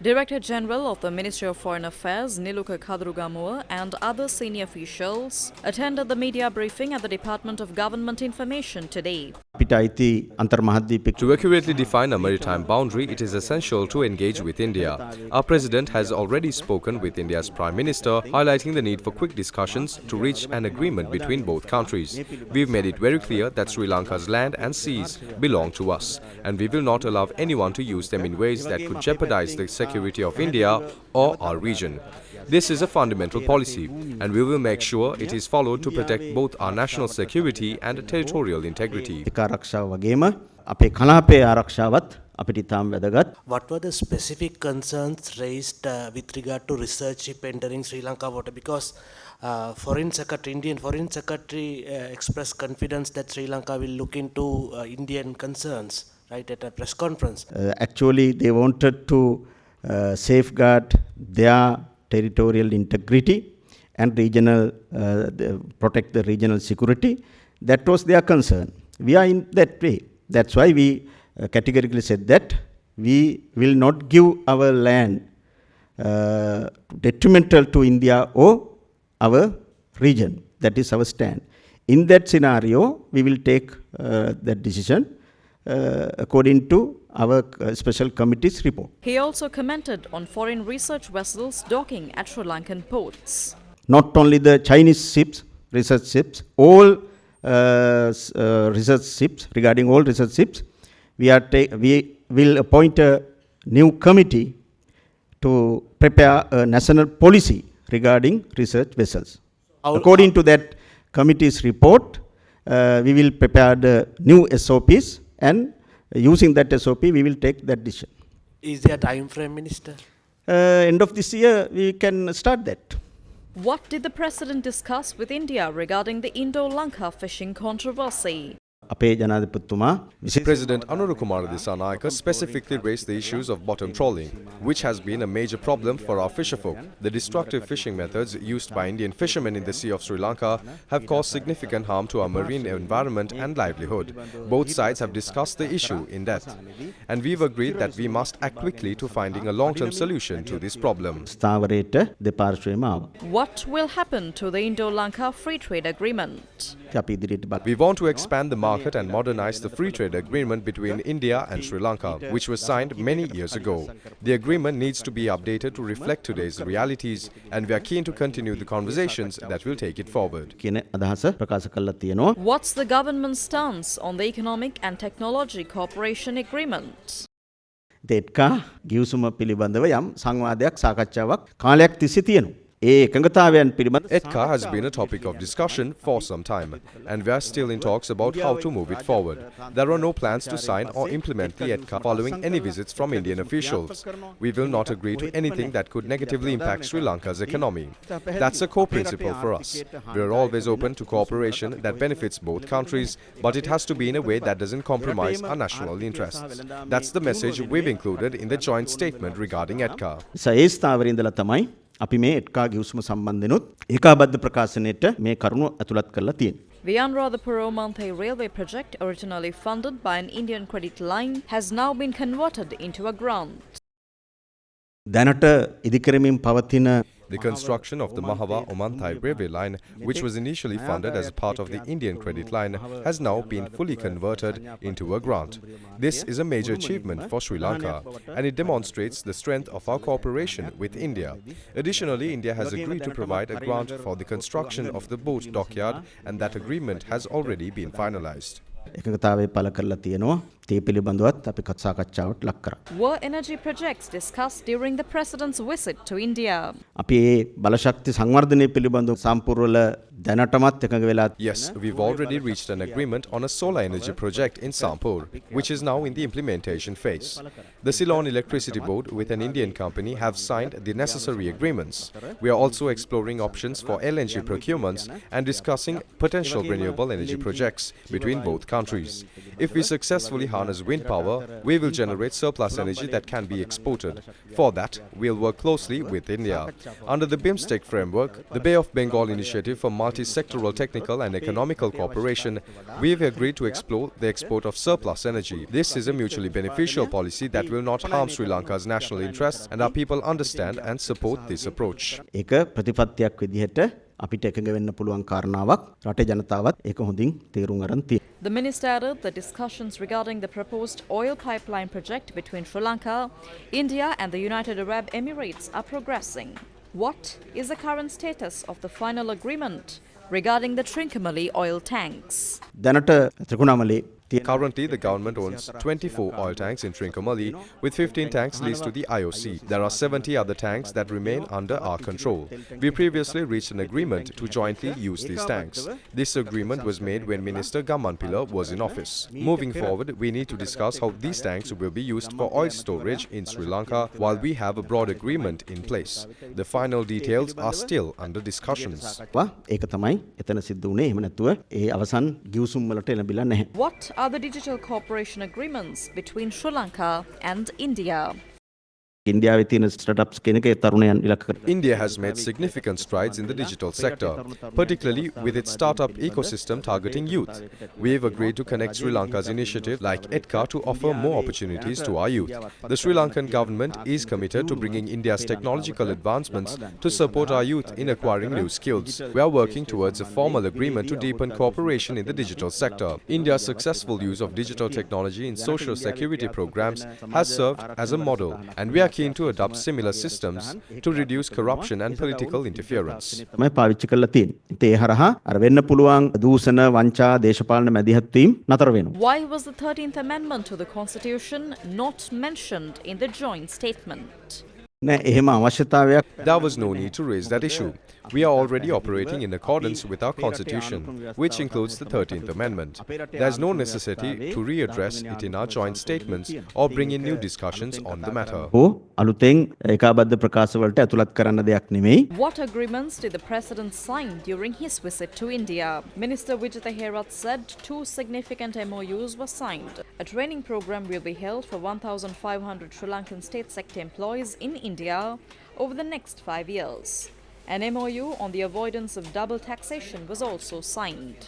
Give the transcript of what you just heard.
Director General of the Ministry of Foreign Affairs, Niluka Kadrugamua, and other senior officials attended the media briefing at the Department of Government Information today. To accurately define a maritime boundary, it is essential to engage with India. Our President has already spoken with India's Prime Minister, highlighting the need for quick discussions to reach an agreement between both countries. We've made it very clear that Sri Lanka's land and seas belong to us, and we will not allow anyone to use them in ways that could jeopardize the security of India or our region. This is a fundamental policy, and we will make sure it is followed to protect both our national security and territorial integrity. What were the specific concerns raised with regard to research ship entering Sri Lanka water? Because Indian Foreign Secretary expressed confidence that Sri Lanka will look into Indian concerns, right, at a press conference. Actually, they wanted to safeguard their territorial integrity and protect the regional security. That was their concern. We are in that way. That's why we categorically said that we will not give our land detrimental to India or our region. That is our stand. In that scenario, we will take that decision according to our special committee's report. He also commented on foreign research vessels docking at Sri Lankan ports. Not only the Chinese ships, research ships, all research ships, regarding all research ships, we will appoint a new committee to prepare a national policy regarding research vessels. According to that committee's report, we will prepare the new SOPs, and using that SOP, we will take that decision. Is there a time frame, Minister? End of this year, we can start that. What did the President discuss with India regarding the Indo-Lanka fishing controversy? President Anurukumara Dissanayake specifically raised the issues of bottom trawling, which has been a major problem for our fisherfolk. The destructive fishing methods used by Indian fishermen in the Sea of Sri Lanka have caused significant harm to our marine environment and livelihood. Both sides have discussed the issue in depth, and we've agreed that we must act quickly to finding a long-term solution to this problem. What will happen to the Indo-Lanka Free Trade Agreement? We want to expand the market and modernize the free trade agreement between India and Sri Lanka, which was signed many years ago. The agreement needs to be updated to reflect today's realities, and we are keen to continue the conversations that will take it forward. What's the government's stance on the Economic and Technology Cooperation Agreement? EDCA ගිවිසුම පිළිබඳව යම් සංවාදයක් සාකච්ඡාවක් කාලයක් තිස්සේ තියෙනවා. EDCA has been a topic of discussion for some time, and we are still in talks about how to move it forward. There are no plans to sign or implement the EDCA following any visits from Indian officials. We will not agree to anything that could negatively impact Sri Lanka's economy. That's a core principle for us. We are always open to cooperation that benefits both countries, but it has to be in a way that doesn't compromise our national interests. That's the message we've included in the joint statement regarding EDCA. අපි මේ එඩ්කා ගිවිසුම සම්බන්ධෙනුත් ඒකාබද්ධ ප්‍රකාශනයට මේ කරුණු ඇතුළත් කරලා තියෙනවා. The Anuradhapura-Manthe railway project, originally funded by an Indian credit line, has now been converted into a grant. දැනට ඉදිකරමින් පවතින The construction of the Mahava-Omanthai railway line, which was initially funded as part of the Indian credit line, has now been fully converted into a grant. This is a major achievement for Sri Lanka, and it demonstrates the strength of our cooperation with India. Additionally, India has agreed to provide a grant for the construction of the boat dockyard, and that agreement has already been finalized. එකඟතාවය පළ කරලා තියෙනවා. ඒ පිළිබඳවත් අපි සාකච්ඡාවට ලක් කරා. Were energy projects discussed during the President's visit to India? අපි මේ බලශක්ති සංවර්ධනය පිළිබඳව සම්පූර්ණ දැනටමත් එකඟ වෙලා. Yes, we've already reached an agreement on a solar energy project in Sampur, which is now in the implementation phase. The Ceylon Electricity Board with an Indian company have signed the necessary agreements. We are also exploring options for LNG procurements and discussing potential renewable energy projects between both countries. If we successfully harness wind power, we will generate surplus energy that can be exported. For that, we'll work closely with India. Under the BIMSTEC framework, the Bay of Bengal Initiative for Multi-Sectoral Technical and Economical Cooperation, we've agreed to explore the export of surplus energy. This is a mutually beneficial policy that will not harm Sri Lanka's national interests, and our people understand and support this approach. ඒක ප්‍රතිපත්තියක් විදිහට අපිට එකඟ වෙන්න පුළුවන් කාරණාවක් රටේ ජනතාවත් ඒක හොඳින් තේරුම් ගන්න තියෙනවා. The minister added that discussions regarding the proposed oil pipeline project between Sri Lanka, India and the United Arab Emirates are progressing. What is the current status of the final agreement regarding the Trincomalee oil tanks? දැනට Trincomalee Currently, the government owns 24 oil tanks in Trincomalee, with 15 tanks leased to the IOC. There are 70 other tanks that remain under our control. We previously reached an agreement to jointly use these tanks. This agreement was made when Minister Gammanpilla was in office. Moving forward, we need to discuss how these tanks will be used for oil storage in Sri Lanka while we have a broad agreement in place. The final details are still under discussions. ඒක තමයි එතන සිද්ධ වුණේ. එහෙම නැතුව ඒ අවසන් ගිවිසුම් වලට එළඹිලා නැහැ. What are the digital cooperation agreements between Sri Lanka and India? ඉන්දියාවේ තියෙන ස්ටාර්ට්අප්ස් කෙනෙක් ඒ තරුණයන් ඉලක්ක කරලා India has made significant strides in the digital sector, particularly with its startup ecosystem targeting youth. We have agreed to connect Sri Lanka's initiative like EDCA to offer more opportunities to our youth. The Sri Lankan government is committed to bringing India's technological advancements to support our youth in acquiring new skills. We are working towards a formal agreement to deepen cooperation in the digital sector. India's successful use of digital technology in social security programs has served as a model, and we are keen to adopt similar systems to reduce corruption and political interference. තමයි පාවිච්චි කරලා තියෙන්නේ. ඉතින් ඒ හරහා අර වෙන්න පුළුවන් දූෂණ වංචා දේශපාලන මැදිහත් වීම නතර වෙනවා. Why was the 13th Amendment to the Constitution not mentioned in the joint statement? නෑ එහෙම අවශ්‍යතාවයක් There was no need to raise that issue. We are already operating in accordance with our constitution, which includes the 13th Amendment. There is no necessity to readdress it in our joint statements or bring in new discussions on the matter. ඕ අලුතෙන් ඒකාබද්ධ ප්‍රකාශ වලට ඇතුළත් කරන්න දෙයක් නෙමෙයි. What agreements did the president sign during his visit to India? Minister Vijitha Herath said 2 significant MOUs were signed. A training program will be held for 1,500 Sri Lankan state sector employees in India over the next 5 years. An MOU on the avoidance of double taxation was also signed.